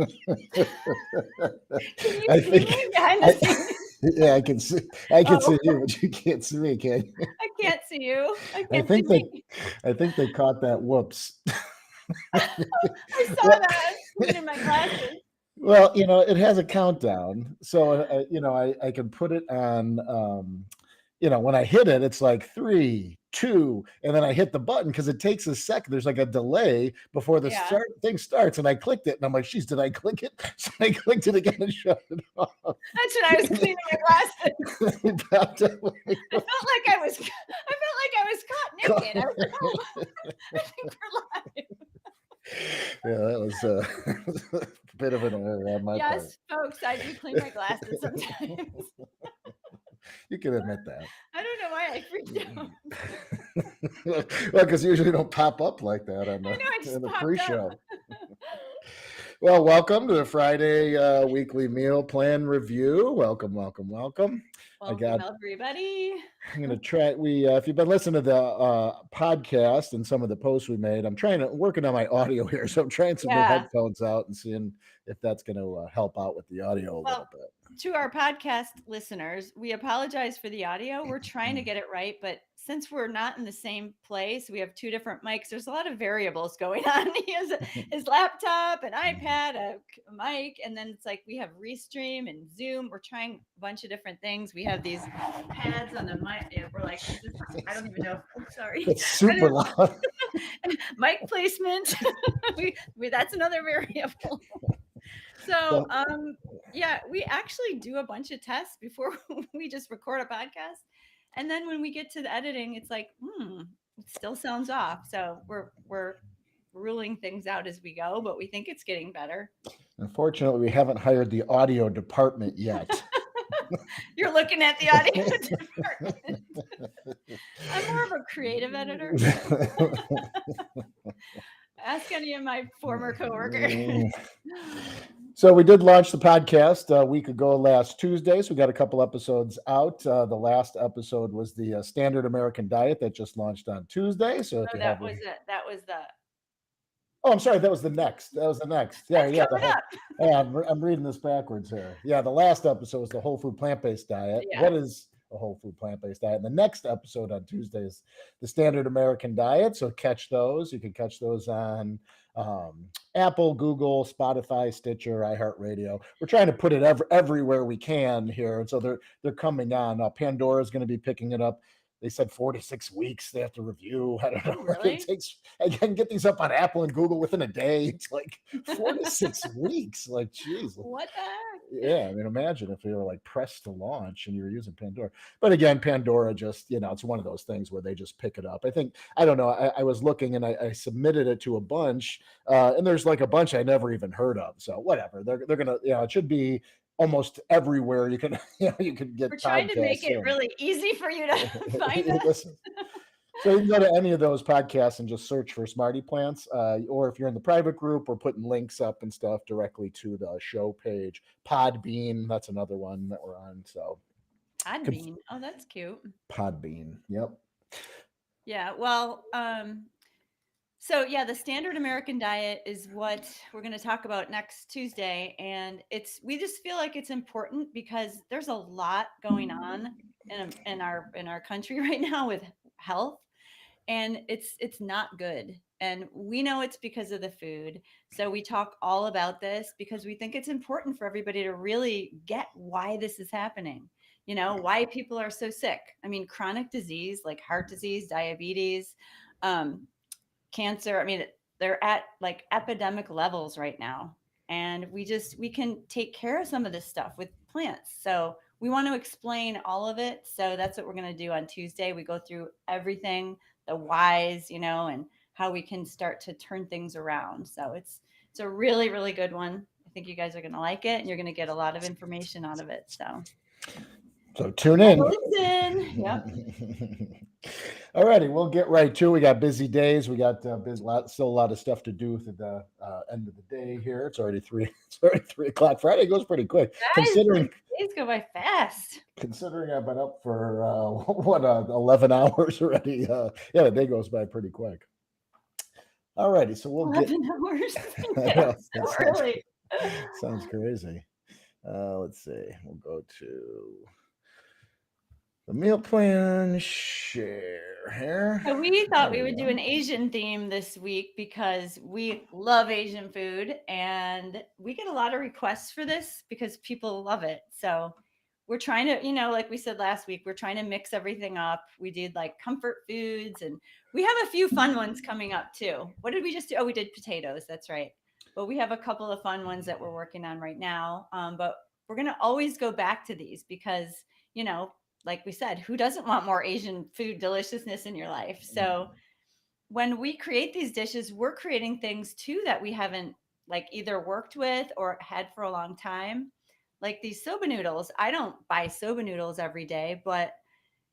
Can you I see think me behind the I, scenes? yeah, I can see. I can Oh, see you, but you can't see me, can you? I can't see you. I I can't see think they, me. I think they caught that. Whoops. I saw Well, that. I was cleaning my glasses. well, it has a countdown, so I can put it on. When I hit it, it's like three, two, and then I hit the button because it takes a second. There's like a delay before the Yeah, thing starts, and I clicked it, and I'm like, "Geez, did I click it?" So I clicked it again and shut it off. that's when I was cleaning my glasses. I popped up like, I felt like I was caught naked. I was like, oh, I think we're live. yeah, that was a bit of an error on my part. Yes, folks, I do clean my glasses sometimes. You can admit that. I don't know why I freaked out. Well, because usually don't pop up like that on I know I in just the popped up. pre-show. Well, welcome to the Friday weekly meal plan review. Welcome, welcome, welcome. Welcome, everybody. I'm gonna try. If you've been listening to the podcast and some of the posts we made, working on my audio here, so I'm trying some new Yeah. headphones out and seeing if that's going to help out with the audio a little bit. To our podcast listeners, we apologize for the audio. We're trying to get it right, but since we're not in the same place, we have two different mics. There's a lot of variables going on. He has his laptop, an iPad, a mic, and then it's like we have Restream and Zoom. We're trying a bunch of different things. We have these pads on the mic. We're like, I don't even know. Oh, sorry. It's super loud. Mic placement. That's another variable. So, yeah, we actually do a bunch of tests before we just record a podcast. And then when we get to the editing, it's like, it still sounds off. So we're ruling things out as we go, but we think it's getting better. Unfortunately, we haven't hired the audio department yet. You're looking at the audio department. I'm more of a creative editor. Ask any of my former coworkers. So we did launch the podcast a week ago last Tuesday. So we got a couple episodes out. The last episode was the Standard American Diet that just launched on Tuesday. So if you that was the. Oh, I'm sorry. That was the next. Yeah, That's yeah. I'm reading this backwards here. Yeah, the last episode was the whole food plant-based diet. Yeah. What is a whole food plant-based diet? And the next episode on Tuesday is the Standard American Diet. So catch those. You can catch those on Apple, Google, Spotify, Stitcher, iHeartRadio. We're trying to put it everywhere we can here. And so they're coming on. Pandora is going to be picking it up. They said 4 to 6 weeks they have to review. I don't know. Really? It takes. I can get these up on Apple and Google within a day. It's like 4 to 6 weeks. Like, geez. What the heck? Yeah, I mean, imagine if you were like pressed to launch and you were using Pandora. But again, Pandora just, it's one of those things where they just pick it up. I don't know. I was looking and I submitted it to a bunch, and there's like a bunch I never even heard of. So whatever. They're gonna, it should be almost everywhere you can get. We're trying to make it really easy for you to find us. So you can go to any of those podcasts and just search for SmartyPlants, or if you're in the private group, we're putting links up and stuff directly to the show page. Podbean, that's another one that we're on. So Podbean, oh, that's cute. Podbean, yep. Yeah, well, so yeah, the Standard American Diet is what we're going to talk about next Tuesday, and we just feel like it's important because there's a lot going on in our country right now with health, and it's not good, and we know it's because of the food. So we talk all about this because we think it's important for everybody to really get why this is happening. Why people are so sick. I mean, chronic disease like heart disease, diabetes, cancer. I mean, they're at like epidemic levels right now. And we can take care of some of this stuff with plants. So we want to explain all of it. So that's what we're going to do on Tuesday. We go through everything, the whys, and how we can start to turn things around. So it's a really, really good one. I think you guys are going to like it, and you're going to get a lot of information out of it. So tune in. Listen. Yep. All righty, we'll get right to it. We got busy days. We got still a lot of stuff to do at the end of the day here. It's already 3 o'clock. Friday goes pretty quick. Considering days go by fast. Considering I've been up for 11 hours already. The day goes by pretty quick. All righty, so we'll 11 hours. So early. Sounds crazy. Let's see. We'll go to the meal plan share here. So we thought There we we would do go. an Asian theme this week because we love Asian food and we get a lot of requests for this because people love it. So we're trying to, like we said last week, we're trying to mix everything up. We did like comfort foods and we have a few fun ones coming up too. What did we just do? Oh, we did potatoes. That's right. But we have a couple of fun ones that we're working on right now. But we're going to always go back to these because, like we said, who doesn't want more Asian food deliciousness in your life? So when we create these dishes, we're creating things too that we haven't like either worked with or had for a long time. Like these soba noodles. I don't buy soba noodles every day, but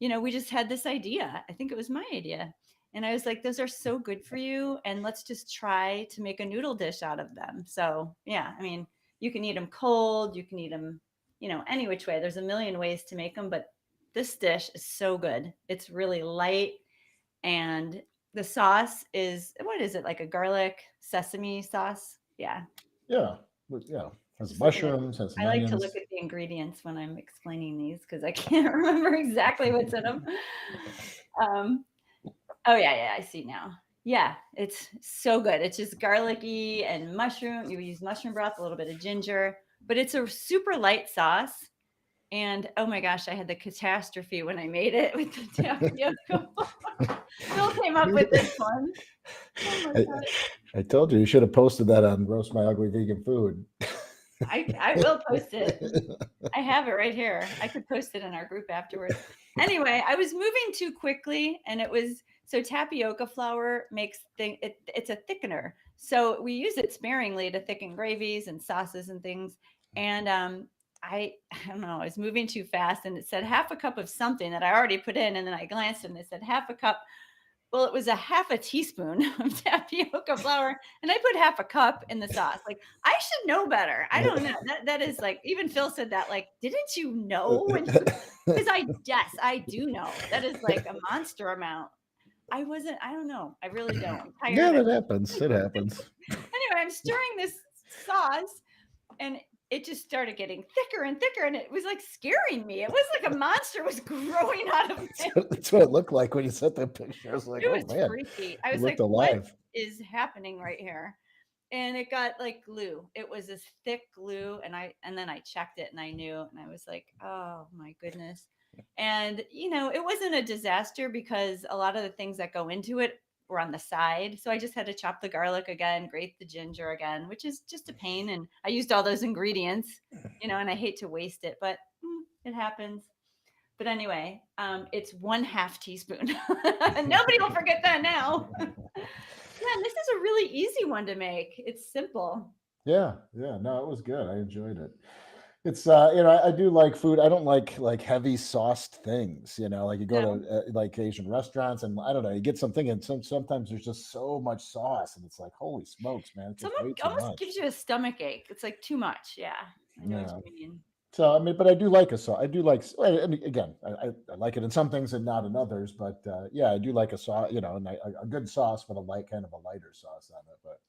we just had this idea. I think it was my idea. And I was like, those are so good for you. And let's just try to make a noodle dish out of them. So, yeah, I mean, you can eat them cold, you can eat them, any which way. There's a million ways to make them, but this dish is so good. It's really light. And the sauce is, what is it, like a garlic sesame sauce? Yeah. Yeah. Yeah. Has Just looking at, mushrooms, has some I like to look onions. at the ingredients when I'm explaining these because I can't remember exactly what's in them. Um, oh yeah, I see now. Yeah, it's so good. It's just garlicky and mushroom. You use mushroom broth, a little bit of ginger, but it's a super light sauce. And oh my gosh, I had the catastrophe when I made it with the tapioca. Phil came up with this one. Oh my I, god. I told you should have posted that on Roast My Ugly Vegan Food. I will post it. I have it right here. I could post it in our group afterwards. Anyway, I was moving too quickly, and it was so tapioca flour makes it's a thickener. So we use it sparingly to thicken gravies and sauces and things. And I don't know, I was moving too fast, and it said half a cup of something that I already put in, and then I glanced and it said half a cup. Well, it was a half a teaspoon of tapioca flour, and I put half a cup in the sauce. Like, I should know better. I don't know. That is like even Phil said that, like, "Didn't you know when you?" Because yes, I do know. That is like a monster amount. I don't know. I really don't. I'm Yeah, tired. that happens. It happens. Anyway, I'm stirring this sauce and it just started getting thicker and thicker and it was like scaring me. It was like a monster was growing out of it. That's what it looked like when you sent that picture. I was like, It oh was man, freaky. I it was like, looked "What alive. is happening right here?" And it got like glue. It was this thick glue, and then I checked it and I knew, and I was like, "Oh my goodness." And it wasn't a disaster because a lot of the things that go into it were on the side. So I just had to chop the garlic again, grate the ginger again, which is just a pain. And I used all those ingredients, and I hate to waste it, but it happens. But anyway, it's 1/2 teaspoon. Nobody will forget that now. Yeah, and this is a really easy one to make. It's simple. Yeah, yeah. No, it was good. I enjoyed it. It's I do like food. I don't like heavy sauced things. Like you go No, to like Asian restaurants, and I don't know, you get something, and sometimes there's just so much sauce, and it's like, holy smokes, man, it's just someone way too almost much. gives you a stomach ache. It's like too much. Yeah, I know what Yeah. you mean. So I mean, but I do like a sauce. I do like. I mean, again, I like it in some things and not in others. But yeah, I do like a sauce. And a good sauce, but a light kind of a lighter sauce on it. But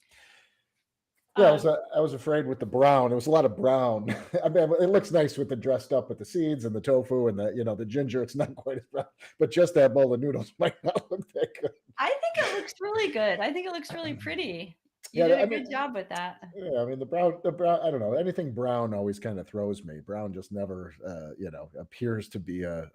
yeah, Um, I was afraid with the brown. It was a lot of brown. I mean, it looks nice with the dressed up with the seeds and the tofu and the ginger. It's not quite as brown, but just that bowl of noodles might not look that good. I think it looks really good. I think it looks really pretty. You Yeah, did a I mean, good job with that. yeah, I mean the brown. I don't know, anything brown always kind of throws me. Brown just never, appears to be a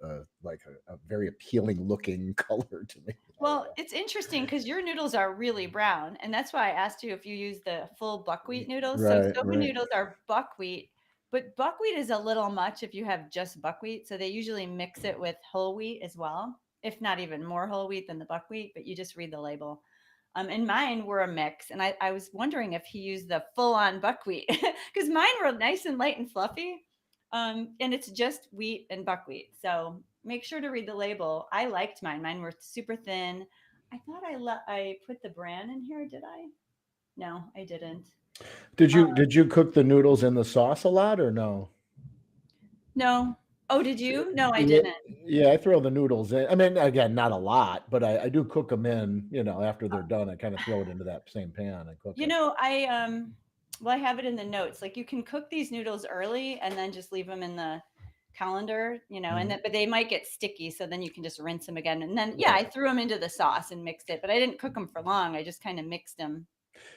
very appealing looking color to me. I don't Well, know. it's interesting because your noodles are really brown, and that's why I asked you if you use the full buckwheat noodles. So Right, soba right. noodles are buckwheat, but buckwheat is a little much if you have just buckwheat. So they usually mix it with whole wheat as well, if not even more whole wheat than the buckwheat. But you just read the label. And mine were a mix, and I was wondering if he used the full-on buckwheat because mine were nice and light and fluffy, and it's just wheat and buckwheat. So make sure to read the label. I liked mine. Mine were super thin. I thought I put the bran in here. Did I? No, I didn't. Did you cook the noodles in the sauce a lot or no? No. Oh, did So, you? No, I yeah, didn't. yeah, I throw the noodles in. I mean, again, not a lot, but I do cook them in. After they're done, I kind of throw it into that same pan and cook You it. know, Well, I have it in the notes. Like you can cook these noodles early and then just leave them in the colander, and Mhm. then but they might get sticky, so then you can just rinse them again. And then yeah, Right. I threw them into the sauce and mixed it, but I didn't cook them for long. I just kind of mixed them.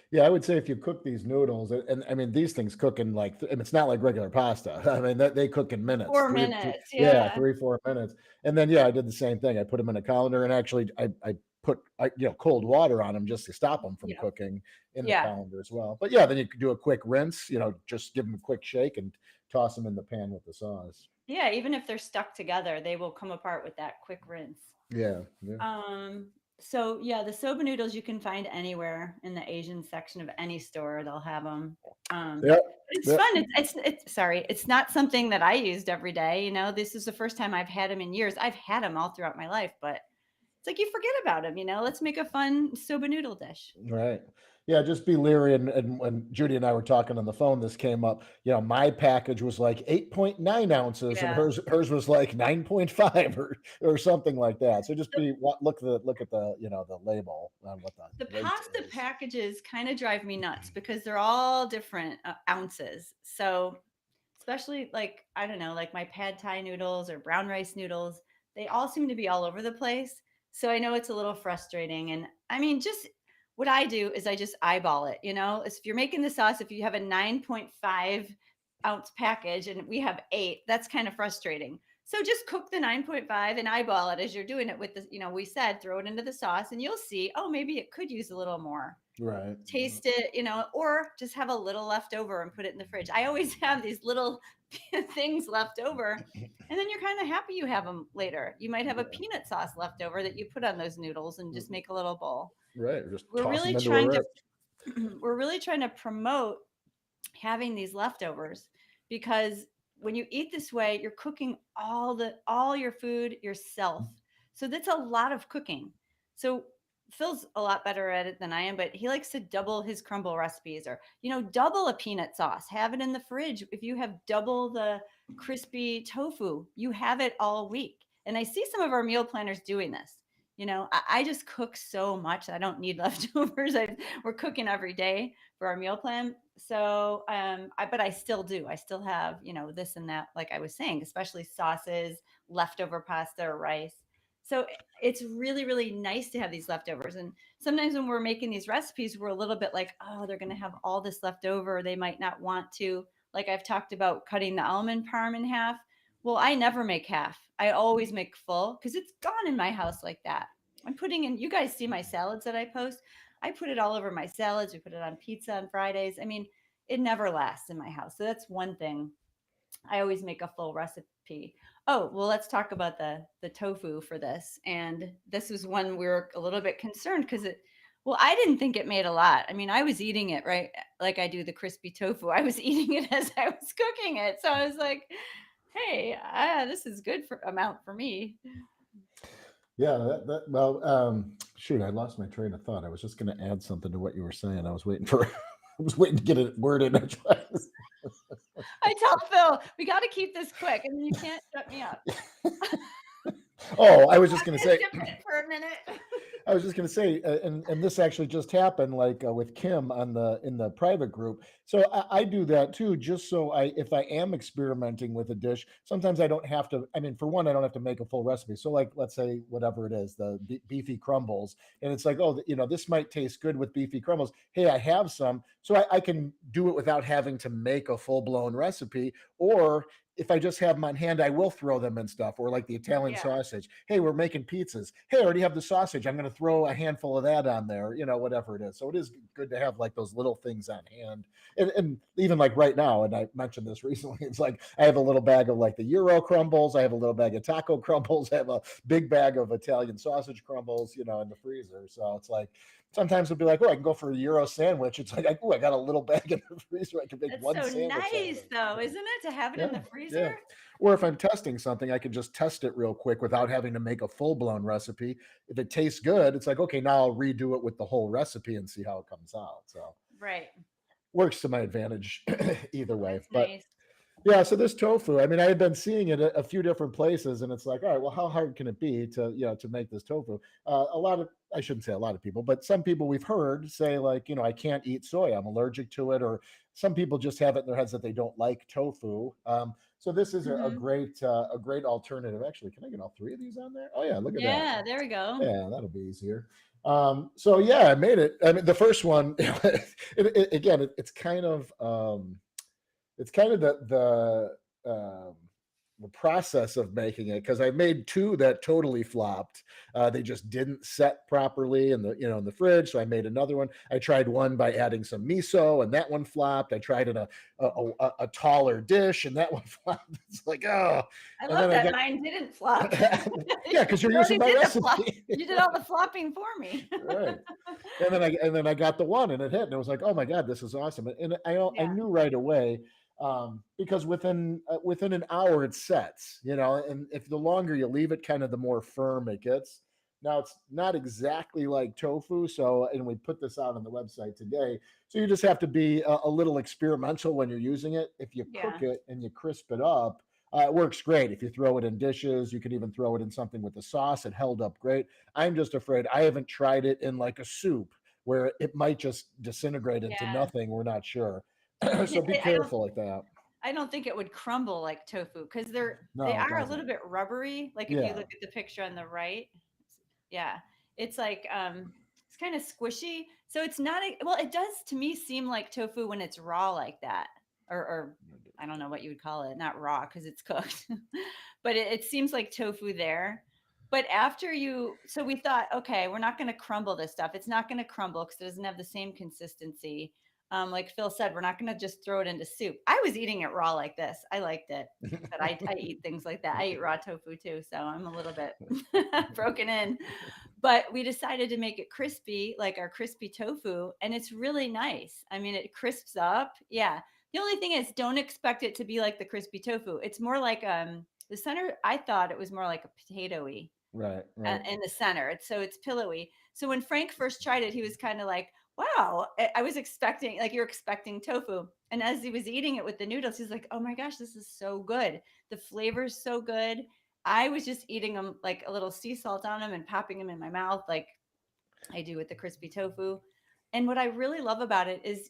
Yeah, I would say if you cook these noodles, and I mean these things cook in like, and it's not like regular pasta. I mean that they cook in minutes, 4 minutes, yeah, yeah. 3 4 minutes, and then yeah, I did the same thing. I put them in a colander, and actually I put cold water on them just to stop them from Yeah. cooking in the Yeah. colander as well. But yeah, then you could do a quick rinse, just give them a quick shake and toss them in the pan with the sauce. Yeah, even if they're stuck together, they will come apart with that quick rinse. Yeah, yeah, Um, so yeah, the soba noodles you can find anywhere in the Asian section of any store. They'll have them. yep, It's yep. fun. It's sorry. It's not something that I used every day. This is the first time I've had them in years. I've had them all throughout my life, but it's like you forget about them. Let's make a fun soba noodle dish. Right. Yeah, just be leery. And when Judy and I were talking on the phone, this came up. My package was like 8.9 ounces, and Yeah. hers was like 9.5 or something like that. So just be look at the label on what the The weight pasta is. packages kind of drive me nuts because they're all different ounces. So, especially like, I don't know, like my pad thai noodles or brown rice noodles, they all seem to be all over the place. So, I know it's a little frustrating. And I mean, just what I do is I just eyeball it. If you're making the sauce, if you have a 9.5 ounce package and we have eight, that's kind of frustrating. So just cook the 9.5 and eyeball it as you're doing it with the, we said throw it into the sauce and you'll see, oh, maybe it could use a little more. Right. Taste it, or just have a little left over and put it in the fridge. I always have these little things left over. And then you're kind of happy you have them later. You might have a Yeah. peanut sauce left over that you put on those noodles and just make a little bowl. Right. Or just We're toss really them into a trying to rinse. we're really trying to promote having these leftovers because when you eat this way, you're cooking all your food yourself. So that's a lot of cooking. So Phil's a lot better at it than I am, but he likes to double his crumble recipes or, double a peanut sauce, have it in the fridge. If you have double the crispy tofu, you have it all week. And I see some of our meal planners doing this. I just cook so much. I don't need leftovers. We're cooking every day for our meal plan. So, but I still do. I still have, this and that, like I was saying, especially sauces, leftover pasta or rice. So it's really, really nice to have these leftovers. And sometimes when we're making these recipes, we're a little bit like, oh, they're going to have all this left over. They might not want to. Like I've talked about cutting the almond parm in half. Well, I never make half. I always make full because it's gone in my house like that. I'm putting in, you guys see my salads that I post. I put it all over my salads. We put it on pizza on Fridays. I mean, it never lasts in my house. So that's one thing. I always make a full recipe. Oh, well, let's talk about the tofu for this. And this was one we were a little bit concerned because well, I didn't think it made a lot. I mean, I was eating it right like I do the crispy tofu. I was eating it as I was cooking it. So I was like, hey, this is good for amount for me. Yeah, well, shoot, I lost my train of thought. I was just going to add something to what you were saying. I was waiting for, I was waiting to get a word in edgewise. I tell Phil, we got to keep this quick and you can't shut me up. Oh, I was just I'm going to going to say, zip it for a minute. I was just going to say, and this actually just happened, like with Kim on the in the private group. So I do that too, just so if I am experimenting with a dish, sometimes I don't have to. I mean, for one, I don't have to make a full recipe. So like, let's say whatever it is, the beefy crumbles, and it's like, oh, this might taste good with beefy crumbles. Hey, I have some, so I can do it without having to make a full blown recipe, or if I just have them on hand, I will throw them in stuff, or like the Italian Yeah. sausage. Hey, we're making pizzas. Hey, I already have the sausage. I'm going to throw a handful of that on there, whatever it is. So it is good to have like those little things on hand. And even like right now, and I mentioned this recently, it's like I have a little bag of like the Euro crumbles. I have a little bag of taco crumbles. I have a big bag of Italian sausage crumbles, in the freezer. So it's like, sometimes it'll be like, oh, I can go for a Euro sandwich. It's like, oh, I got a little bag in the freezer. I can make That's one so sandwich out of nice, it. though, isn't it, to have it in Yeah, the freezer? yeah. Or if I'm testing something, I can just test it real quick without having to make a full blown recipe. If it tastes good, it's like, okay, now I'll redo it with the whole recipe and see how it comes out. So Right. works to my advantage either way. That's But nice. yeah, so this tofu, I mean, I had been seeing it a few different places, and it's like, all right, well, how hard can it be to make this tofu? A lot of I shouldn't say a lot of people, but some people we've heard say like, I can't eat soy. I'm allergic to it. Or some people just have it in their heads that they don't like tofu. So this is Mhm. a great alternative. Actually, can I get all three of these on there? Oh yeah, look at that. Yeah, there we go. Yeah, that'll be easier. So yeah, I made it. I mean, the first one, again, it's kind of the process of making it because I made two that totally flopped. They just didn't set properly in the fridge. So I made another one. I tried one by adding some miso, and that one flopped. I tried in a taller dish, and that one flopped. It's like I and love then I that got mine didn't flop. yeah, because you're You using already my did the flop. recipe. You did all the flopping for me. Right. And then I got the one and it hit and it was like, oh my god, this is awesome. And I Yeah, knew right away because within an hour it sets, and if the longer you leave it, kind of the more firm it gets. Now it's not exactly like tofu, so and we put this out on the website today. So you just have to be a little experimental when you're using it. If you cook yeah, it and you crisp it up, it works great. If you throw it in dishes, you can even throw it in something with the sauce. It held up great. I'm just afraid I haven't tried it in like a soup where it might just disintegrate into yeah. nothing. We're not sure. Yeah, So be careful like that. I don't think it would crumble like tofu because they No, it are a little doesn't. bit rubbery. Like if you Yeah. look at the picture on the right, yeah, it's like it's kind of squishy. So it's not well, it does to me seem like tofu when it's raw like that, or I don't know what you would call it, not raw because it's cooked, but it seems like tofu there. But after so we thought, okay, we're not going to crumble this stuff. It's not going to crumble because it doesn't have the same consistency. Like Phil said, we're not going to just throw it into soup. I was eating it raw like this. I liked it, but I eat things like that. I eat raw tofu too, so I'm a little bit broken in. But we decided to make it crispy, like our crispy tofu, and it's really nice. I mean, it crisps up. Yeah. The only thing is, don't expect it to be like the crispy tofu. It's more like the center. I thought it was more like a potatoy Right, right. in the center. It's pillowy. So when Frank first tried it, he was kind of like, "Wow!" I was expecting like you're expecting tofu, and as he was eating it with the noodles, he's like, "Oh my gosh, this is so good. The flavor's so good." I was just eating them like a little sea salt on them and popping them in my mouth, like I do with the crispy tofu. And what I really love about it is,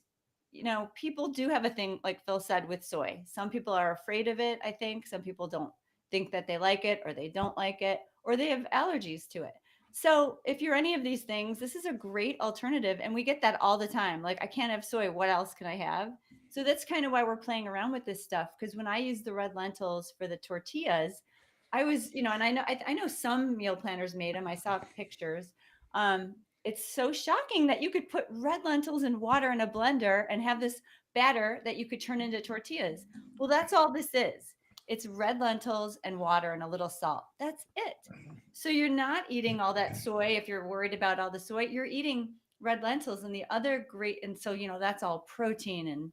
people do have a thing, like Phil said, with soy. Some people are afraid of it, I think. Some people don't think that they like it or they don't like it or they have allergies to it. So if you're any of these things, this is a great alternative. And we get that all the time. Like, I can't have soy. What else can I have? So that's kind of why we're playing around with this stuff. Because when I use the red lentils for the tortillas, I was, and I know some meal planners made them. I saw pictures. It's so shocking that you could put red lentils and water in a blender and have this batter that you could turn into tortillas. Well, that's all this is. It's red lentils and water and a little salt. That's it. So you're not eating all that soy if you're worried about all the soy. You're eating red lentils and the other great, and so that's all protein. And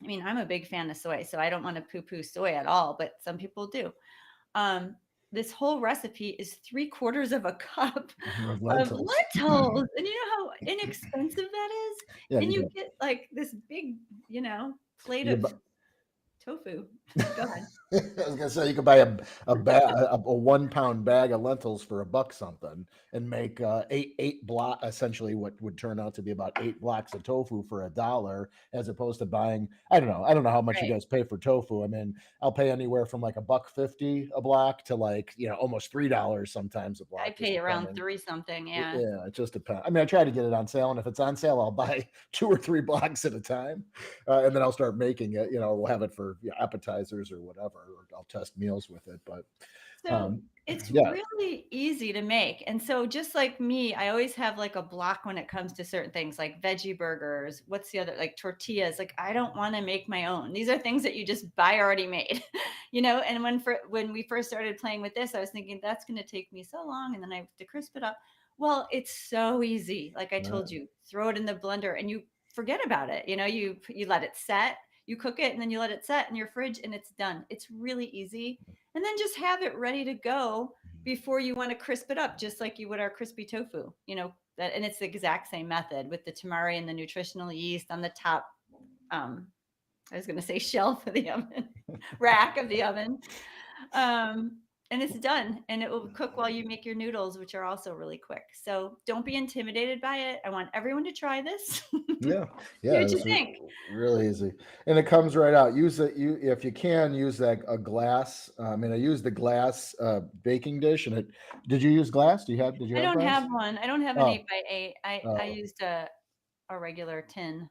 I mean, I'm a big fan of soy, so I don't want to poo-poo soy at all, but some people do. Um, this whole recipe is 3/4 of a cup Of of lentils. lentils. And you know how inexpensive that is? Yeah, And you you can get like this big, plate you can of buy, tofu. Go ahead. I was gonna say you could buy a 1 pound bag of lentils for a buck something and make eight block essentially what would turn out to be about 8 blocks of tofu for $1 as opposed to buying I don't know how much you Right. guys pay for tofu. I mean, I'll pay anywhere from like $1.50 a block to like almost $3 sometimes a I block, just pay around depending. 3 something. Yeah. Yeah, it just depends. I mean, I try to get it on sale, and if it's on sale, I'll buy 2 or 3 blocks at a time, and then I'll start making it. We'll have it for appetizers or whatever, or I'll test meals with it. But So um, it's yeah, really easy to make. And so just like me, I always have like a block when it comes to certain things like veggie burgers. What's the other like tortillas? Like I don't want to make my own. These are things that you just buy already made. And when we first started playing with this, I was thinking that's going to take me so long and then I have to crisp it up. Well, it's so easy. Like I right. told you, throw it in the blender and you forget about it. You let it set, you cook it and then you let it set in your fridge and it's done. It's really easy, and then just have it ready to go before you want to crisp it up, just like you would our crispy tofu. And it's the exact same method with the tamari and the nutritional yeast on the top. I was going to say shelf of the oven, rack of the oven. and it's done, and it will cook while you make your noodles, which are also really quick. So don't be intimidated by it. I want everyone to try this. Yeah, See yeah, what you it's think. really easy, and it comes right out. Use it, you if you can use that a glass. I mean, I used the glass baking dish, and it. Did you use glass? Did you I have don't have glass? one. I don't have an Oh, 8x8. I oh, used a regular tin.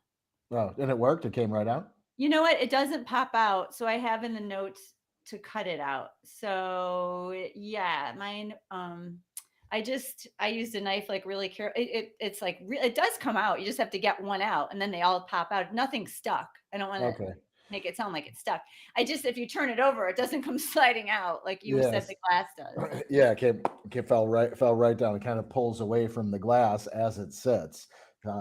oh, and it worked. It came right out. You know what? It doesn't pop out, so I have in the notes to cut it out. So yeah, mine. I used a knife like really care. It's like it does come out. You just have to get one out, and then they all pop out. Nothing's stuck. I don't want to Okay. make it sound like it's stuck. I just if you turn it over, it doesn't come sliding out like you said the Yes. glass does. Yeah, it fell right down. It kind of pulls away from the glass as it sits.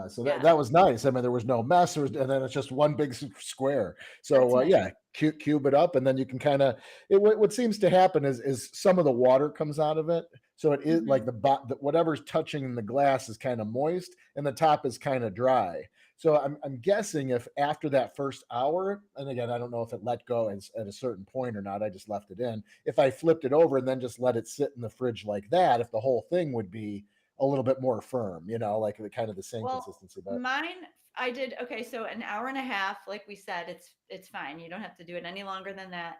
So Yeah, that was nice. I mean, there was no mess. And then it's just one big square. that's So nice. yeah, cube it up, and then you can kind of. What seems to happen is some of the water comes out of it, so it is like Mhm. whatever's touching the glass is kind of moist, and the top is kind of dry. So I'm guessing if after that first hour, and again, I don't know if it let go at a certain point or not. I just left it in. If I flipped it over and then just let it sit in the fridge like that, if the whole thing would be a little bit more firm, like the kind of the same Well, consistency. But mine I did okay, so an hour and a half, like we said, it's fine. You don't have to do it any longer than that.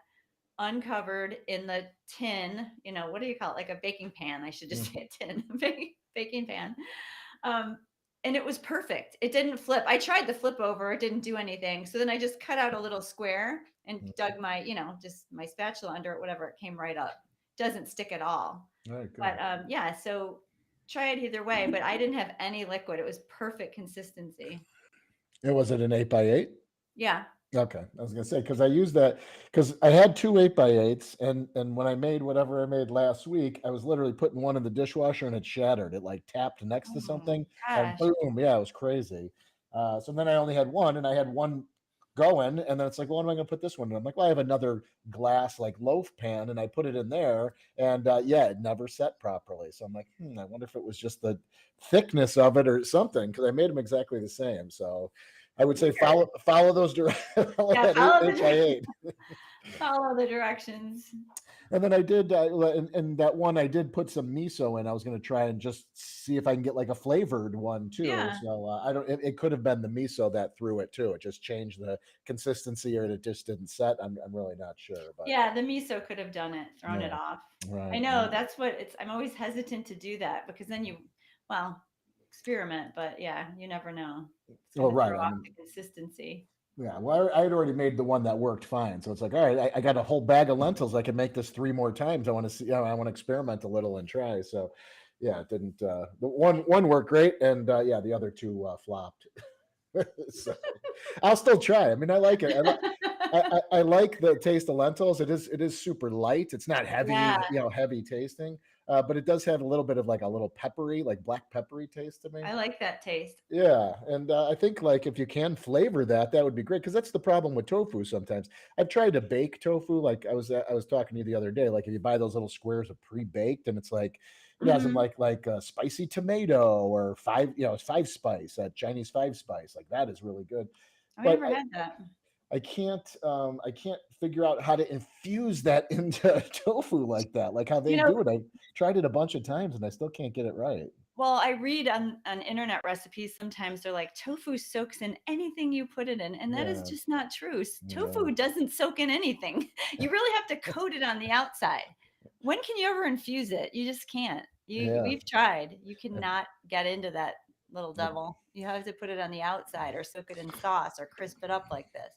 Uncovered in the tin, what do you call it? Like a baking pan. I should just mm, say a tin, baking pan. Um, and it was perfect. It didn't flip. I tried the flip over, it didn't do anything. So then I just cut out a little square and mm, dug my, just my spatula under it, whatever, it came right up. Doesn't stick at all. all right, good. But yeah, so try it either way. But I didn't have any liquid. It was perfect consistency. And was it an 8x8? Yeah. Okay, I was gonna say because I used that because I had two 8x8s, and when I made whatever I made last week, I was literally putting one in the dishwasher and it shattered. It like tapped next to Oh something, and gosh. boom, yeah, it was crazy. So then I only had one, and I had one going, and then it's like, well, what am I gonna put this one in? I'm like, well, I have another glass like loaf pan, and I put it in there, and yeah, it never set properly. So I'm like, I wonder if it was just the thickness of it or something because I made them exactly the same. So I would say Weird. follow those follow Yeah, that eight by eight. follow the directions. And then I did, and that one I did put some miso in. I was going to try and just see if I can get like a flavored one too. Yeah. So I don't. It could have been the miso that threw it too. It just changed the consistency, or it just didn't set. I'm really not sure, but Yeah, the miso could have done it, thrown it yeah, off. I right, know right. that's what I'm always hesitant to do that because then well, experiment, but yeah, you never know. It's Oh, going to right. throw I off mean, the consistency. yeah. Well, I had already made the one that worked fine. So it's like, all right, I got a whole bag of lentils. I can make this three more times. I want to see. I want to experiment a little and try. So, yeah, it didn't. The one worked great, and yeah, the other two flopped. So I'll still try. I mean, I like it. I like the taste of lentils. It is super light. It's not Yeah, heavy, heavy tasting, but it does have a little bit of like a little peppery, like black peppery taste to me. I like that taste. Yeah, and I think like if you can flavor that, that would be great because that's the problem with tofu. Sometimes I've tried to bake tofu. Like I was talking to you the other day. Like if you buy those little squares of pre-baked, and it's like it has them Mhm. like spicy tomato or five spice, Chinese five spice. Like that is really good. I But never had that. I can't figure out how to infuse that into tofu like that, like how You they know, do it. I've tried it a bunch of times and I still can't get it right. well, I read on internet recipes sometimes they're like tofu soaks in anything you put it in, and that is Yeah, just not true. yeah, Tofu doesn't soak in anything. You really have to coat it on the outside. When can you ever infuse it? You just can't. yeah. We've tried. You And cannot get into that little the devil. You have to put it on the outside or soak it in sauce or crisp it up like this.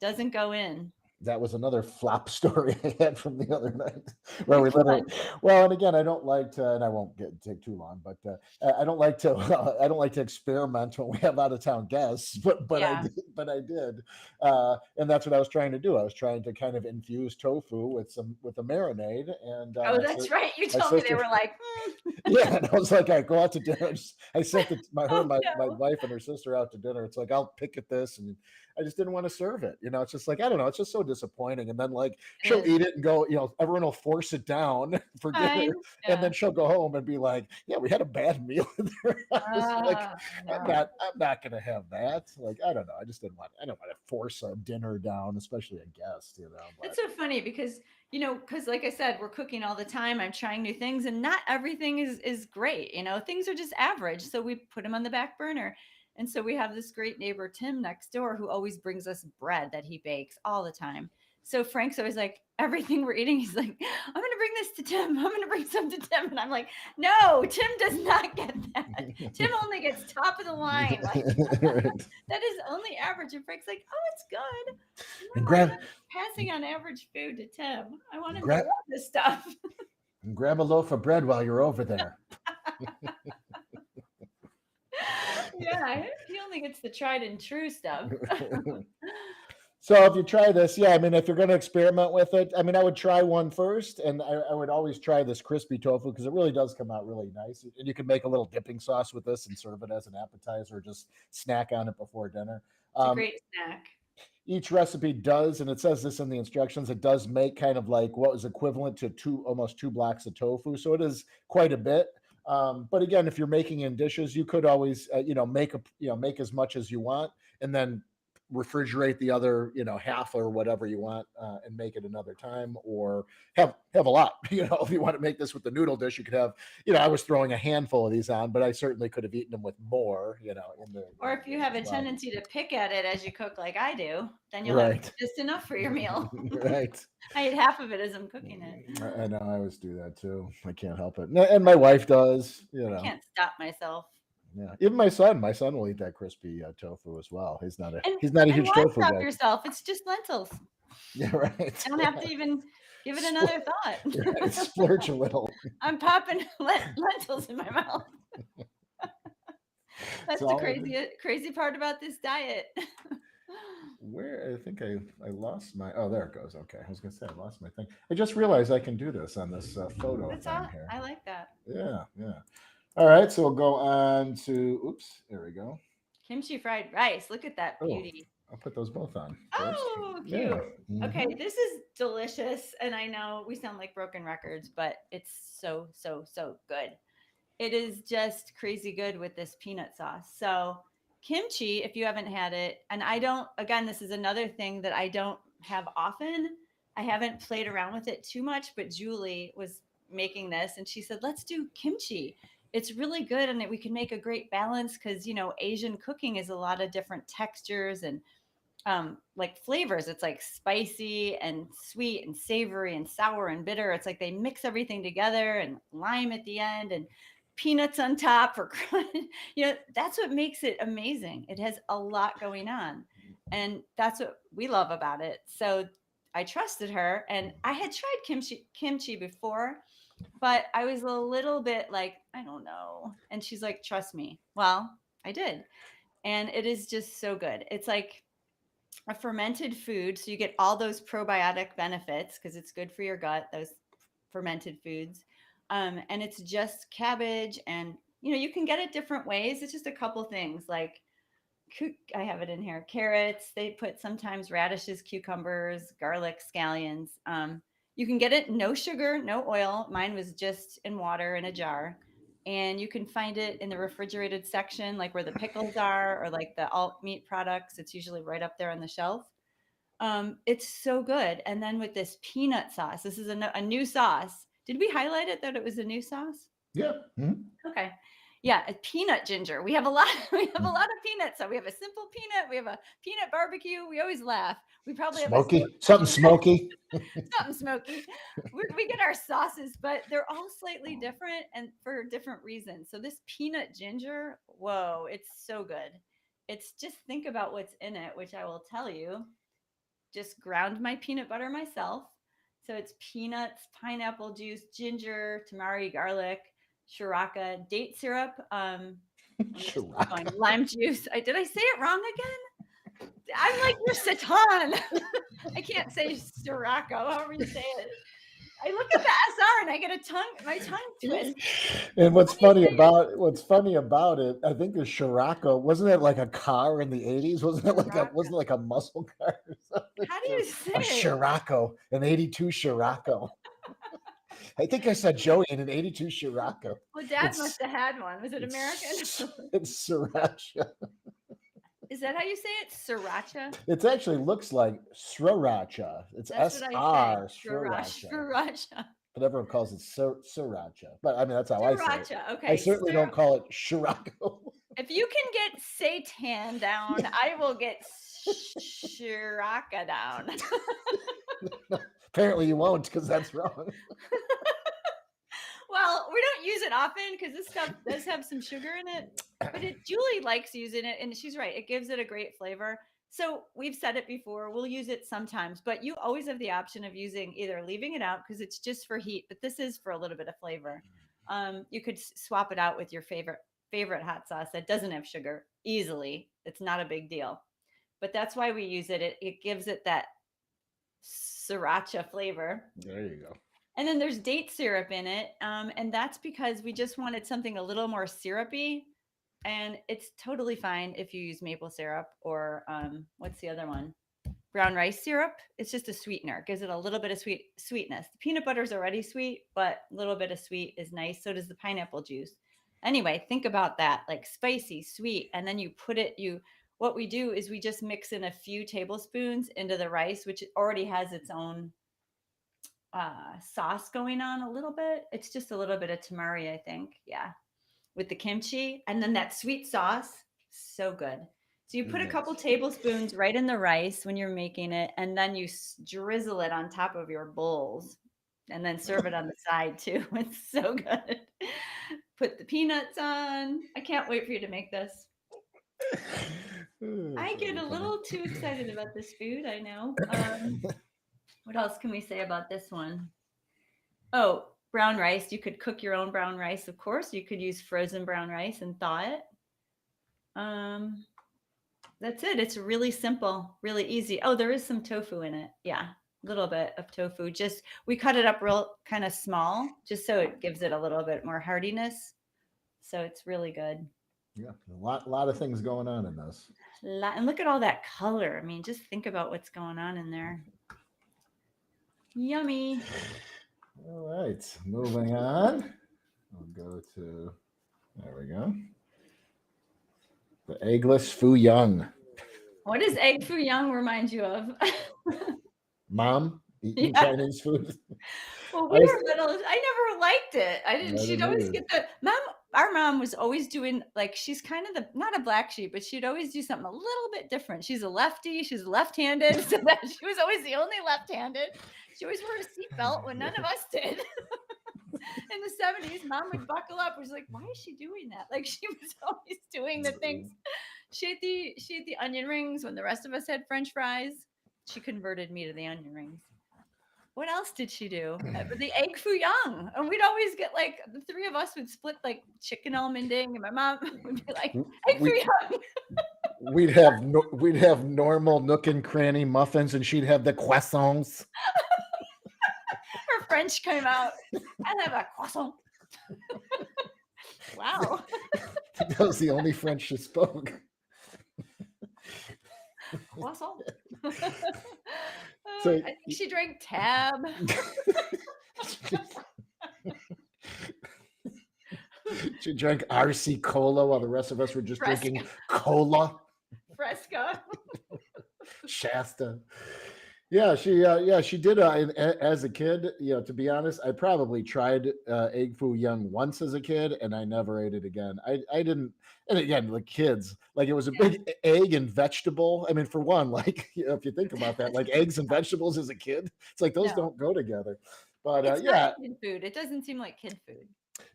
Doesn't go in. that was another flop story I had from the other night where we Which literally one? well, and again, I don't like to, and I won't take too long, but I don't like to I don't like to experiment when we have out of town guests, but I Yeah. did, and that's what I was trying to do. I was trying to kind of infuse tofu with a marinade, and Oh, that's right. You my told me they sister were like, "Hmm." yeah, and I was like, I go out to dinner. I sent my her Oh my no. wife and her sister out to dinner. It's like I'll pick at this, and I just didn't want to serve it. It's just like, I don't know, it's just so disappointing. And then like It she'll is eat it and go, everyone will force it down for dinner. fine. And then Yeah. she'll go home and be like, yeah, we had a bad meal in their house. Like, No. I'm not gonna have that. Like, I don't know. I don't want to force a dinner down, especially a guest, It's but so funny because because like I said, we're cooking all the time. I'm trying new things, and not everything is great. Things are just average, so we put them on the back burner. And so we have this great neighbor Tim next door who always brings us bread that he bakes all the time. So Frank's always like, everything we're eating, he's like, I'm gonna bring this to Tim. I'm gonna bring some to Tim, and I'm like, no, Tim does not get that. Tim only gets top of the line. Like right. that is only average. And Frank's like, oh, it's good. And No, I'm grab not passing on average food to Tim. I want him to grab love this stuff. and grab a loaf of bread while you're over there. Yeah, he only gets the tried and true stuff. So if you try this, yeah, I mean, if you're going to experiment with it, I mean, I would try one first, and I would always try this crispy tofu because it really does come out really nice. And you can make a little dipping sauce with this and serve it as an appetizer, or just snack on it before dinner. It's a Um, great snack. each recipe does, and it says this in the instructions, it does make kind of like what was equivalent to almost 2 blocks of tofu. So it is quite a bit. But again, if you're making in dishes, you could always, make as much as you want, and then refrigerate the other, half or whatever you want, and make it another time, or have a lot. If you want to make this with the noodle dish, you could have. I was throwing a handful of these on, but I certainly could have eaten them with more. Or if you dish have as a well. tendency to pick at it as you cook, like I do, then you'll have Right. just enough for your meal. Right. I eat half of it as I'm cooking it. I know. I always do that too. I can't help it, and my wife does. I can't stop myself. Yeah. Even my son will eat that crispy tofu as well. And He's not a and huge why tofu stop guy. yourself? It's just lentils. Yeah. Right. I don't have to even give it Spl- another right. thought. Splurge a little. I'm popping lentils in my mouth. That's the So crazy part about this diet. where I think I lost my. Oh, there it goes. Okay. I was gonna say I lost my thing. I just realized I can do this on this photo That's thing all. here. I like that. Yeah. Yeah. All right. So we'll go on to. Oops. There we go. Kimchi fried rice. Look at that Oh, beauty. I'll put those both on first. Oh, cute. Yeah. Okay, Hmm. this is delicious. And I know we sound like broken records, but it's so, so, so good. It is just crazy good with this peanut sauce. So, kimchi, if you haven't had it, and I don't, again, this is another thing that I don't have often. I haven't played around with it too much, but Julie was making this and she said, let's do kimchi. It's really good and we can make a great balance because, Asian cooking is a lot of different textures and like flavors. It's like spicy and sweet and savory and sour and bitter. It's like they mix everything together and lime at the end and peanuts on top for crunch. That's what makes it amazing. It has a lot going on. And that's what we love about it. So I trusted her and I had tried kimchi before, but I was a little bit like, I don't know. And she's like, trust me. Well, I did. And it is just so good. It's like a fermented food. So you get all those probiotic benefits because it's good for your gut, those fermented foods. And it's just cabbage and you can get it different ways. It's just a couple things like I have it in here. Carrots, they put sometimes radishes, cucumbers, garlic, scallions. You can get it no sugar, no oil. Mine was just in water in a jar. And you can find it in the refrigerated section, like where the pickles are or like the alt meat products. It's usually right up there on the shelf. It's so good. And then with this peanut sauce, this is a new sauce. Did we highlight it that it was a new sauce? Yeah. Mhm. Okay. Yeah, a peanut ginger. We have a lot. We have a lot of peanuts. So we have a simple peanut. We have a peanut barbecue. We always laugh. We probably have a Smoky. Something smoky. something smoky. We get our sauces, but they're all slightly different and for different reasons. So this peanut ginger, whoa, it's so good. It's just think about what's in it, which I will tell you. Just ground my peanut butter myself. So it's peanuts, pineapple juice, ginger, tamari, garlic, shiraka, date syrup. Let me just keep going. Chirac. Lime juice. Did I say it wrong again? I'm like your Satan. I can't say Sirocco, however you say it. I look at the SR and I get my tongue twist. And How do you say it? what's funny about it, I think the Scirocco, wasn't it like a car in the 80s? Sriracha. Wasn't it like a muscle car or something? How do Too? you say A it? Scirocco, an 82 Scirocco. I think I said Joey in an 82 Scirocco. Well, Dad must It's have had one. Was it American? it's sriracha. Is that how you say it? Sriracha? It actually looks like sriracha. It's That's what I say. sriracha. Sriracha. But everyone calls it sriracha. But I mean, that's how I say it. Sriracha. I Okay. certainly don't call it Scirocco. If you can get seitan down, I will get sriracha down. Apparently you won't, because that's wrong. Well, we don't use it often because this stuff does have some sugar in it. But Julie likes using it, and she's right. It gives it a great flavor. So we've said it before. We'll use it sometimes, but you always have the option of using either leaving it out because it's just for heat, but this is for a little bit of flavor. You could swap it out with your favorite hot sauce that doesn't have sugar easily. It's not a big deal, but that's why we use it. It gives it that sriracha flavor. There you go. And then there's date syrup in it. And that's because we just wanted something a little more syrupy. And it's totally fine if you use maple syrup or what's the other one? Brown rice syrup. It's just a sweetener. It gives it a little bit of sweetness. The peanut butter is already sweet, but a little bit of sweet is nice. So does the pineapple juice. Anyway, think about that, like spicy, sweet, and then you put it. What we do is we just mix in a few tablespoons into the rice, which already has its own sauce going on a little bit. It's just a little bit of tamari, I think. Yeah, with the kimchi, and then that sweet sauce, so good. So you put a couple tablespoons right in the rice when you're making it, and then you drizzle it on top of your bowls, and then serve it on the side too. It's so good. Put the peanuts on. I can't wait for you to make this. I get a little too excited about this food. I know. What else can we say about this one? Oh, brown rice. You could cook your own brown rice, of course. You could use frozen brown rice and thaw it. That's it. It's really simple, really easy. Oh, there is some tofu in it. Yeah, a little bit of tofu. Just we cut it up real kind of small, just so it gives it a little bit more hardiness. So it's really good. Yeah, a lot of things going on in this. And look at all that color. I mean, just think about what's going on in there. Yummy. All right, moving on. I'll go to, there we go. The eggless foo young. What does egg foo young remind you of? Mom, eating Chinese food. Well, we were little. I never liked it. I didn't. I She'd didn't always either. get the mom. Our mom was always doing like she's kind of the not a black sheep, but she'd always do something a little bit different. She's a lefty. She's left-handed, so that she was always the only left-handed. She always wore a seatbelt when none of us did. In the 70s, mom would buckle up. Was like, why is she doing that? Like she was always doing the things. She ate the onion rings when the rest of us had French fries. She converted me to the onion rings. What else did she do? The egg foo young. And we'd always get like the three of us would split like chicken almonding, and my mom would be like, egg foo young. We'd have normal nook and cranny muffins, and she'd have the croissants. Her French came out. I have a croissant. Wow. That was the only French she spoke. Croissant. So- I think she drank Tab. She drank RC Cola while the rest of us were just Fresca. drinking cola. Fresca. Shasta. Yeah, she did. As a kid, to be honest, I probably tried egg foo young once as a kid, and I never ate it again. I didn't. And again, like kids, like it was a big egg and vegetable. I mean, for one, like if you think about that, like eggs and vegetables as a kid, it's like those don't go together. But It's not kid food. It doesn't seem like kid food.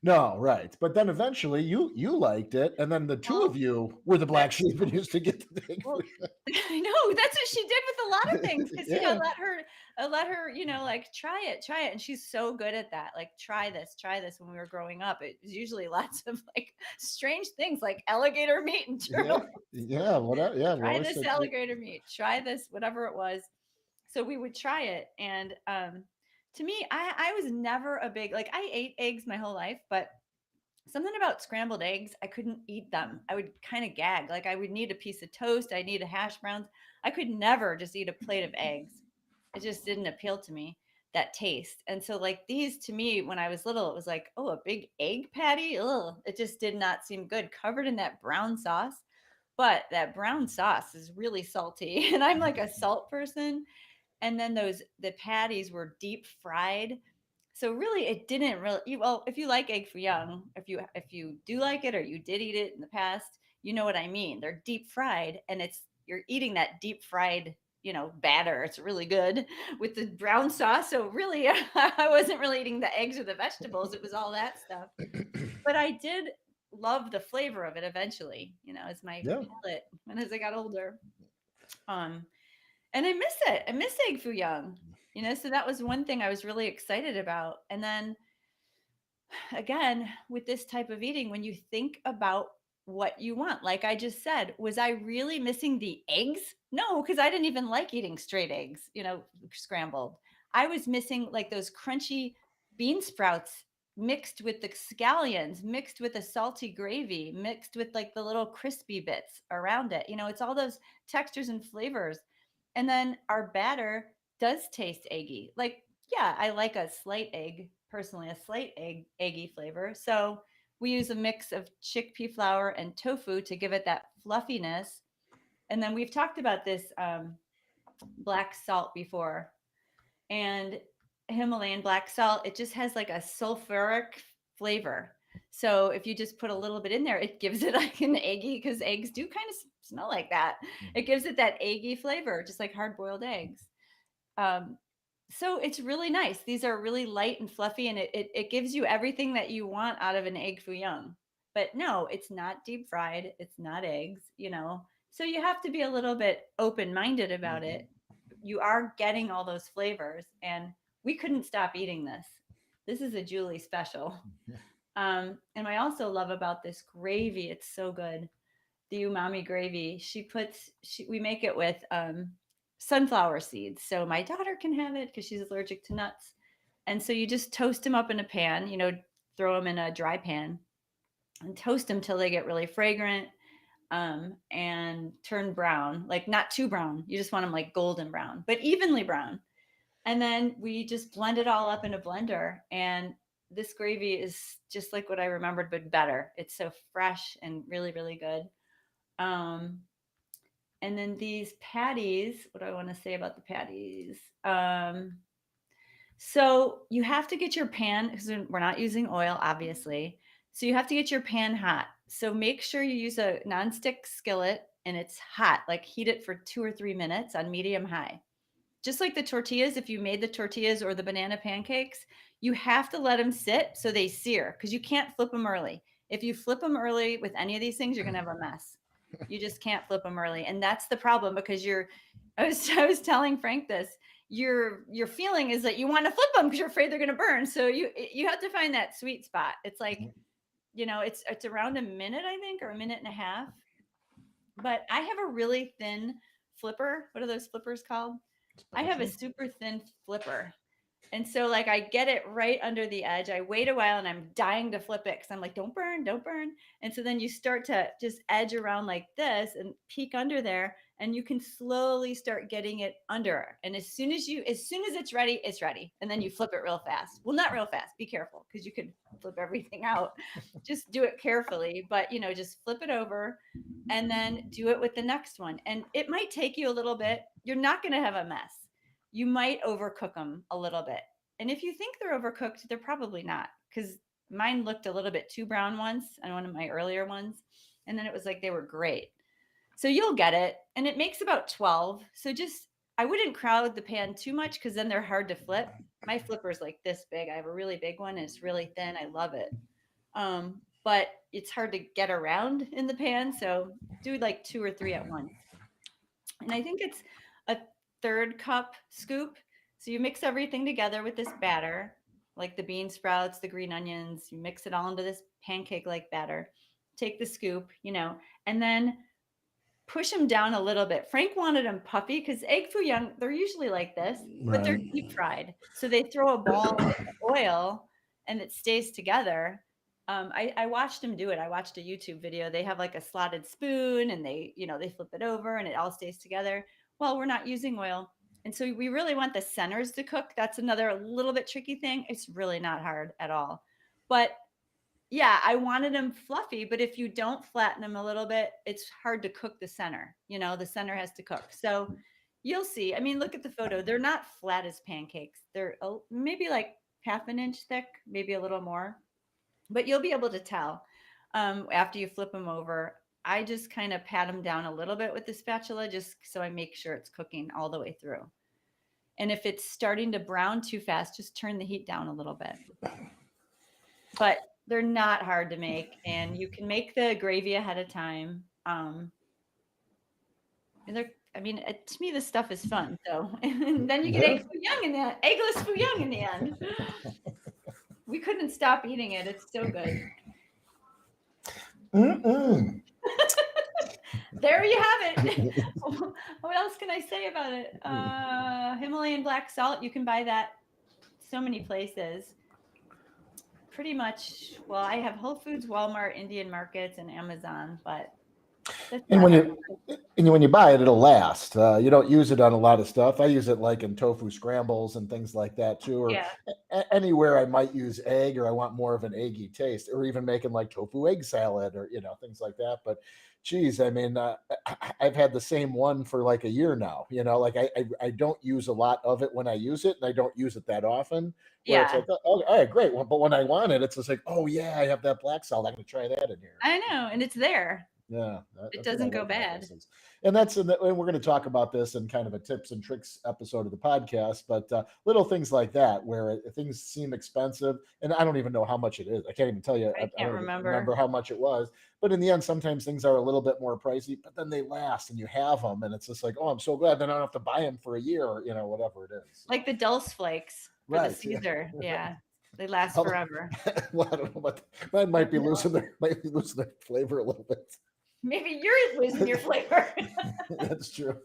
No, right. But then eventually you liked it, and then the two of you were the black sheep and used to get the big. Well, I know that's what she did with a lot of things because Yeah. let her like try it, and she's so good at that. Like try this. When we were growing up, it was usually lots of like strange things like alligator meat and turtle. Yeah, whatever. Yeah, Try this alligator meat. Try this, whatever it was. So we would try it, and To me, I was never a big, like, I ate eggs my whole life, but something about scrambled eggs, I couldn't eat them. I would kind of gag. Like I would need a piece of toast, I need a hash browns. I could never just eat a plate of eggs. It just didn't appeal to me, that taste. And so like these to me when I was little, it was like, oh, a big egg patty. Ugh, it just did not seem good, covered in that brown sauce. But that brown sauce is really salty. And I'm like a salt person. And then the patties were deep fried, so really it didn't really, well, if you like egg foo young, if you do like it or you did eat it in the past, you know what I mean. They're deep fried, and it's you're eating that deep fried, batter. It's really good with the brown sauce. So really I wasn't really eating the eggs or the vegetables, it was all that stuff. But I did love the flavor of it eventually, as my Yeah. palate and as I got older. um and I miss it. I miss egg foo young. So that was one thing I was really excited about. And then again, with this type of eating, when you think about what you want, like I just said, was I really missing the eggs? No, because I didn't even like eating straight eggs, scrambled. I was missing like those crunchy bean sprouts mixed with the scallions, mixed with a salty gravy, mixed with like the little crispy bits around it. It's all those textures and flavors. And then our batter does taste eggy. Like, yeah, I like a slight egg, personally, a slight eggy flavor. So we use a mix of chickpea flour and tofu to give it that fluffiness. And then we've talked about this black salt before, and Himalayan black salt, it just has like a sulfuric flavor. So if you just put a little bit in there, it gives it like an eggy, because eggs do kind of smell like that. It gives it that eggy flavor, just like hard boiled eggs. Um, so it's really nice. These are really light and fluffy, and it gives you everything that you want out of an egg foo young. But no, it's not deep fried. It's not eggs. So you have to be a little bit open minded about it. You are getting all those flavors, and we couldn't stop eating this. This is a Julie special. And I also love about this gravy. It's so good, the umami gravy. We make it with sunflower seeds. So my daughter can have it because she's allergic to nuts. And so you just toast them up in a pan, throw them in a dry pan and toast them till they get really fragrant and turn brown, like not too brown. You just want them like golden brown, but evenly brown. And then we just blend it all up in a blender. And this gravy is just like what I remembered, but better. It's so fresh and really, really good. Um, and then these patties, what do I want to say about the patties? So you have to get your pan, because we're not using oil, obviously. So you have to get your pan hot. So make sure you use a nonstick skillet and it's hot, like heat it for 2 or 3 minutes on medium high. Just like the tortillas, if you made the tortillas or the banana pancakes, you have to let them sit so they sear, because you can't flip them early. If you flip them early with any of these things, you're going to have a mess. You just can't flip them early. And that's the problem, because I was telling Frank this, your feeling is that you want to flip them because you're afraid they're going to burn. So you have to find that sweet spot. It's like, it's around a minute, I think, or a minute and a half. But I have a really thin flipper. What are those flippers called? I have a Spatula. super thin flipper. And so like I get it right under the edge. I wait a while and I'm dying to flip it because I'm like, don't burn, don't burn. And so then you start to just edge around like this and peek under there, and you can slowly start getting it under. And as soon as it's ready, it's ready. And then you flip it real fast. Well, not real fast. Be careful, because you could flip everything out. Just do it carefully, but just flip it over and then do it with the next one. And it might take you a little bit. You're not going to have a mess. You might overcook them a little bit. And if you think they're overcooked, they're probably not, because mine looked a little bit too brown once on one of my earlier ones. And then it was like they were great. So you'll get it. And it makes about 12. So I wouldn't crowd the pan too much, because then they're hard to flip. My flipper's like this big. I have a really big one and it's really thin. I love it. But it's hard to get around in the pan. So do like 2 or 3 at once. And I think it's a third cup scoop. So you mix everything together with this batter, like the bean sprouts, the green onions, you mix it all into this pancake like batter. Take the scoop, and then push them down a little bit. Frank wanted them puffy because egg foo young, they're usually like this, but they're Right. deep fried. So they throw a ball in the oil and it stays together. I watched him do it. I watched a YouTube video. They have like a slotted spoon and they flip it over and it all stays together. Well, we're not using oil. And so we really want the centers to cook. That's another little bit tricky thing. It's really not hard at all. But yeah, I wanted them fluffy, but if you don't flatten them a little bit, it's hard to cook the center. The center has to cook. So you'll see. I mean, look at the photo. They're not flat as pancakes. They're maybe like half an inch thick, maybe a little more, but you'll be able to tell after you flip them over. I just kind of pat them down a little bit with the spatula just so I make sure it's cooking all the way through. And if it's starting to brown too fast, just turn the heat down a little bit. But they're not hard to make, and you can make the gravy ahead of time. And to me, this stuff is fun. So, and then you get Yeah. eggless foo young in the end. We couldn't stop eating it. It's so good. Mm-mm. There you have it. What else can I say about it? Himalayan black salt. You can buy that so many places. Pretty much. Well, I have Whole Foods, Walmart, Indian markets, and Amazon, but that's And not when you buy it, it'll last. You don't use it on a lot of stuff. I use it like in tofu scrambles and things like that too, or yeah. anywhere I might use egg, or I want more of an eggy taste, or even making like tofu egg salad, or things like that. But geez, I mean, I've had the same one for like a year now. Like I don't use a lot of it when I use it, and I don't use it that often. Where it's Yeah, like, oh, all right, great. Well, but when I want it, it's just like, oh yeah, I have that black salt. I'm gonna try that in here. I know, and it's there. Yeah, It that's what I doesn't go like about those bad. things. And we're going to talk about this in kind of a tips and tricks episode of the podcast. But little things like that, where things seem expensive, and I don't even know how much it is. I can't even tell you. I I can't don't even remember. remember how much it was. But in the end, sometimes things are a little bit more pricey, but then they last, and you have them, and it's just like, oh, I'm so glad. Then I don't have to buy them for a year, or whatever it is. So, Like the Dulce flakes for the right? Yeah. Caesar. Yeah, they last Well, forever. well, I don't know, but mine might be losing their flavor a little bit. Maybe you're losing your flavor. That's true.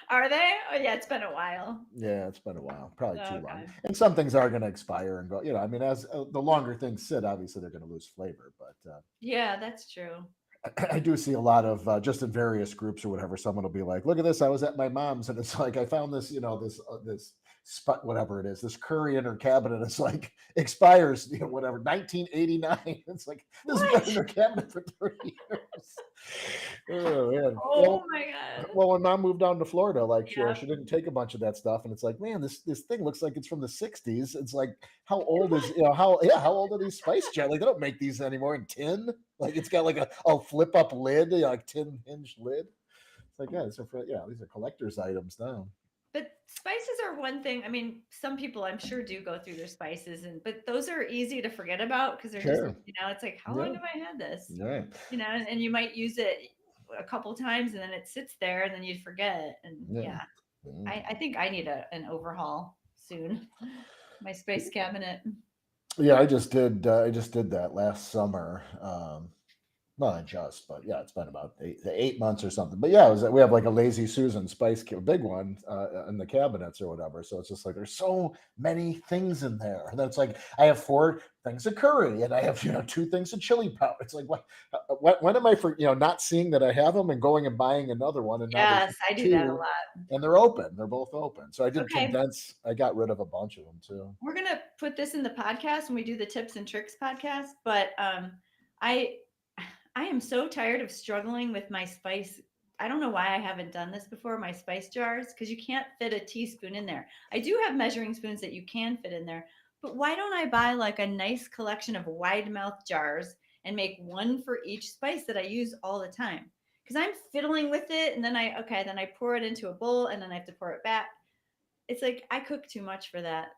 Are they? Oh yeah, it's been a while. Yeah, it's been a while, probably too long. Okay. And some things are going to expire and go. I mean, as the longer things sit, obviously they're going to lose flavor. But Yeah, that's true. I do see a lot of just in various groups or whatever. Someone will be like, "Look at this! I was at my mom's, and it's like I found this, this spot, whatever it is, this curry in her cabinet. It's like expires, whatever, 1989. It's like this has been in What? her cabinet for 30 years. Oh man. Oh my god. Well, when mom moved down to Florida, like Yeah. she didn't take a bunch of that stuff, and it's like, man, this thing looks like it's from the '60s. It's like, how It old is was. how old are these spice jars? Like they don't make these anymore in tin. Like it's got like a flip up lid, like tin hinged lid. It's like, yeah, these are collector's items now. But spices are one thing. I mean, some people I'm sure do go through their spices, but those are easy to forget about because they're just, Sure. it's like, how long Yeah. have I had this? Right. And you might use it a couple times and then it sits there and then you forget. And Yeah. yeah, Mm. I think I need an overhaul soon. My space cabinet. Yeah, I just did. I just did that last summer. Not just, but yeah, it's been about 8 months or something. But yeah, we have like a Lazy Susan big one in the cabinets or whatever. So it's just like there's so many things in there. And then it's like I have 4 things of curry and I have 2 things of chili powder. It's like when am I not seeing that I have them and going and buying another one, and now there's Yes, I do that a two lot. and they're open. They're both open. So I did Okay, condense. I got rid of a bunch of them too. we're gonna put this in the podcast when we do the tips and tricks podcast. But I I am so tired of struggling with my spice. I don't know why I haven't done this before, my spice jars, because you can't fit a teaspoon in there. I do have measuring spoons that you can fit in there, but why don't I buy like a nice collection of wide mouth jars and make one for each spice that I use all the time? Because I'm fiddling with it and then I pour it into a bowl and then I have to pour it back. It's like I cook too much for that.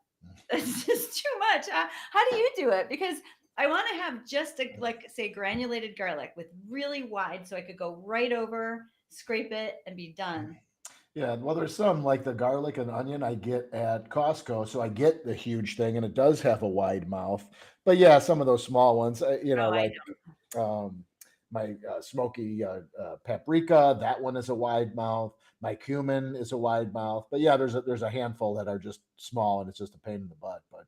It's just too much. How do you do it? Because I want to have just like say granulated garlic with really wide, so I could go right over, scrape it, and be done. Yeah, well, there's some like the garlic and onion I get at Costco, so I get the huge thing, and it does have a wide mouth. But yeah, some of those small ones, Oh, I like um, my smoky paprika. That one is a wide mouth. My cumin is a wide mouth. But yeah, there's a handful that are just small, and it's just a pain in the butt. But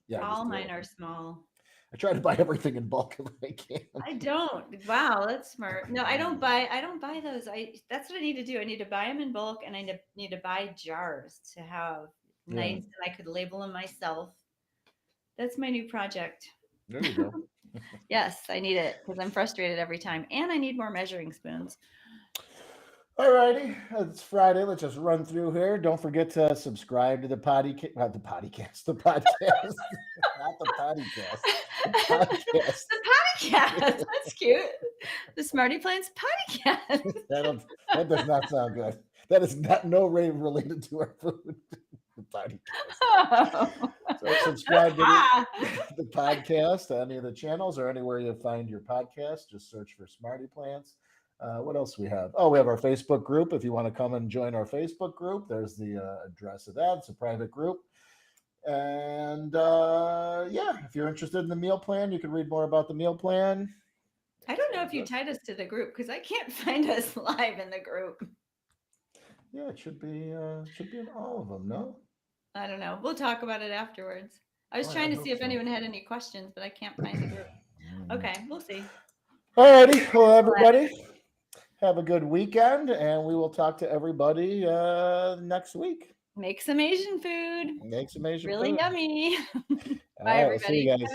yeah, I All just deal mine with are them. small. I try to buy everything in bulk if I can. I don't. Wow, that's smart. No, I don't buy those. That's what I need to do. I need to buy them in bulk, and I need to buy jars to have Yeah, nice, and I could label them myself. That's my new project. there you go. Yes, I need it because I'm frustrated every time, and I need more measuring spoons. All righty, it's Friday. Let's just run through here. Don't forget to subscribe to the not the podcast, the podcast, not the podcast, the podcast. The podcast. That's cute. The SmartyPlants podcast. That does not sound good. That is not no way related to our food. The podcast. Oh. So subscribe to Ah. the podcast, any of the channels, or anywhere you find your podcast. Just search for Smarty Plants. What else we have? Oh, we have our Facebook group. If you want to come and join our Facebook group, there's the address of that. It's a private group. And yeah, if you're interested in the meal plan, you can read more about the meal plan. I don't know if you tied us to the group because I can't find us live in the group. Yeah, it should be in all of them. No, I don't know. We'll talk about it afterwards. I was I trying to hope see if so. anyone had any questions, but I can't find the group. Okay, we'll see. All righty. Well, everybody, have a good weekend, and we will talk to everybody next week. Make some Asian food. Make some Asian Really food. yummy. All Bye, right, we'll see you everybody. guys.